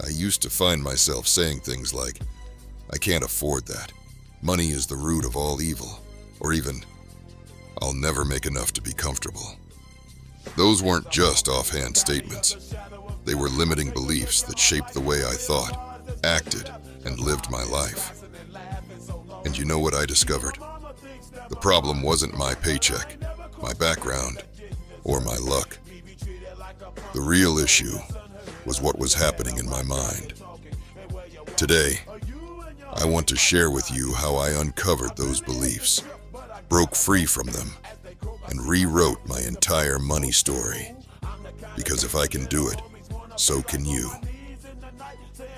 I used to find myself saying things like, I can't afford that. Money is the root of all evil. Or even, I'll never make enough to be comfortable. Those weren't just offhand statements. They were limiting beliefs that shaped the way I thought, acted, and lived my life. And you know what I discovered? The problem wasn't my paycheck, my background, or my luck. The real issue was what was happening in my mind. Today, I want to share with you how I uncovered those beliefs, broke free from them, and rewrote my entire money story. Because if I can do it, so can you.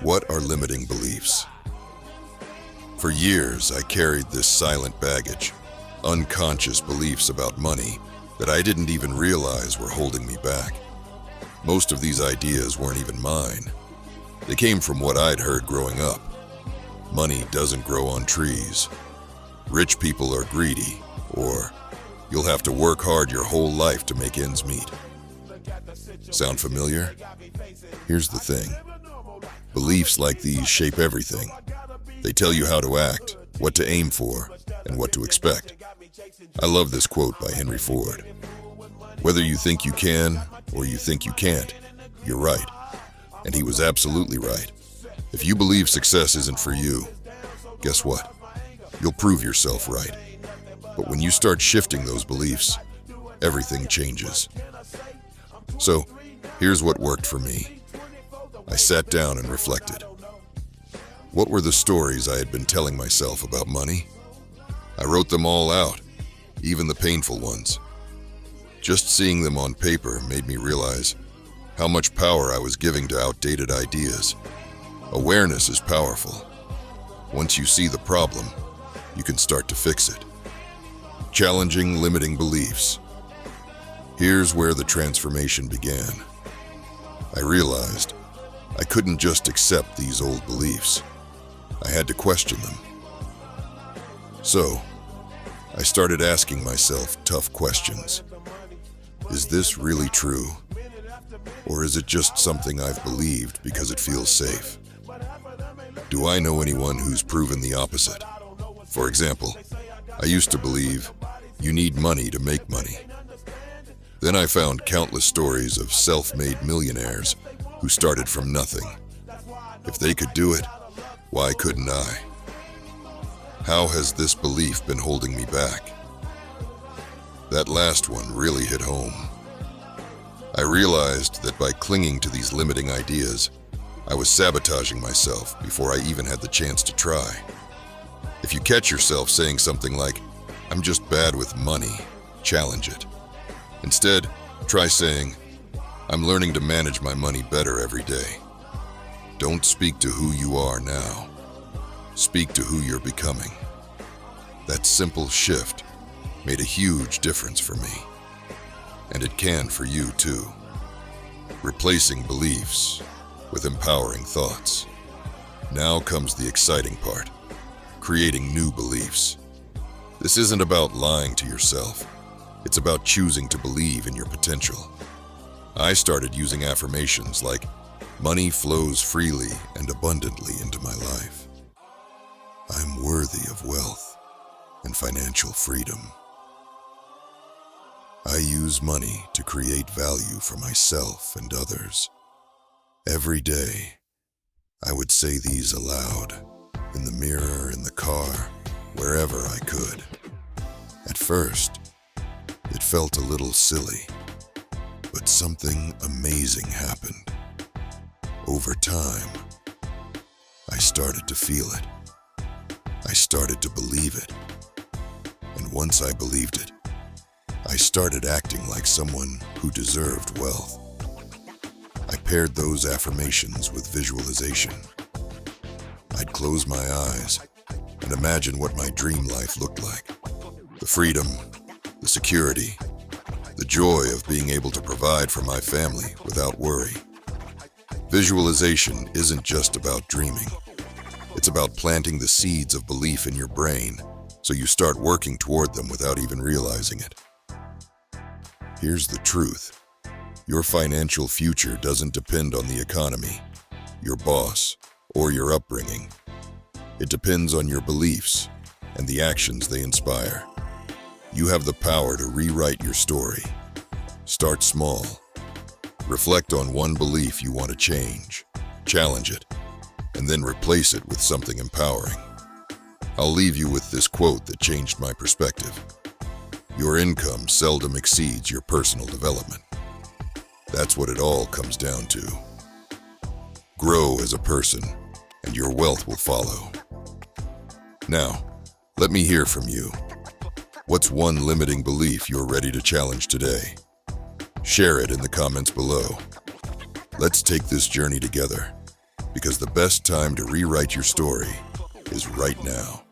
What are limiting beliefs? For years, I carried this silent baggage, unconscious beliefs about money that I didn't even realize were holding me back. Most of these ideas weren't even mine. They came from what I'd heard growing up. Money doesn't grow on trees. Rich people are greedy, or you'll have to work hard your whole life to make ends meet. Sound familiar? Here's the thing. Beliefs like these shape everything. They tell you how to act, what to aim for, and what to expect. I love this quote by Henry Ford. Whether you think you can or you think you can't, you're right. And he was absolutely right. If you believe success isn't for you, guess what? You'll prove yourself right. But when you start shifting those beliefs, everything changes. So, here's what worked for me. I sat down and reflected. What were the stories I had been telling myself about money? I wrote them all out, even the painful ones. Just seeing them on paper made me realize how much power I was giving to outdated ideas. Awareness is powerful. Once you see the problem, you can start to fix it. Challenging limiting beliefs. Here's where the transformation began. I realized I couldn't just accept these old beliefs. I had to question them. So, I started asking myself tough questions. Is this really true? Or is it just something I've believed because it feels safe? Do I know anyone who's proven the opposite? For example, I used to believe you need money to make money. Then I found countless stories of self-made millionaires who started from nothing. If they could do it, why couldn't I? How has this belief been holding me back? That last one really hit home. I realized that by clinging to these limiting ideas, I was sabotaging myself before I even had the chance to try. If you catch yourself saying something like, I'm just bad with money, challenge it. Instead, try saying, I'm learning to manage my money better every day. Don't speak to who you are now. Speak to who you're becoming. That simple shift made a huge difference for me. And it can for you too. Replacing beliefs with empowering thoughts. Now comes the exciting part, creating new beliefs. This isn't about lying to yourself. It's about choosing to believe in your potential. I started using affirmations like, money flows freely and abundantly into my life. I'm worthy of wealth and financial freedom. I use money to create value for myself and others. Every day, I would say these aloud, in the mirror, in the car, wherever I could. At first, it felt a little silly, but something amazing happened. Over time, I started to feel it. I started to believe it. And once I believed it, I started acting like someone who deserved wealth. I paired those affirmations with visualization. I'd close my eyes and imagine what my dream life looked like. The freedom, the security, the joy of being able to provide for my family without worry. Visualization isn't just about dreaming. It's about planting the seeds of belief in your brain so you start working toward them without even realizing it. Here's the truth. Your financial future doesn't depend on the economy. your boss, or your upbringing. It depends on your beliefs and the actions they inspire. You have the power to rewrite your story. Start small. Reflect on one belief you want to change, challenge it, and then replace it with something empowering. I'll leave you with this quote that changed my perspective. Your income seldom exceeds your personal development. That's what it all comes down to. Grow as a person, and your wealth will follow. Now, let me hear from you. What's one limiting belief you're ready to challenge today? Share it in the comments below. Let's take this journey together, because the best time to rewrite your story is right now.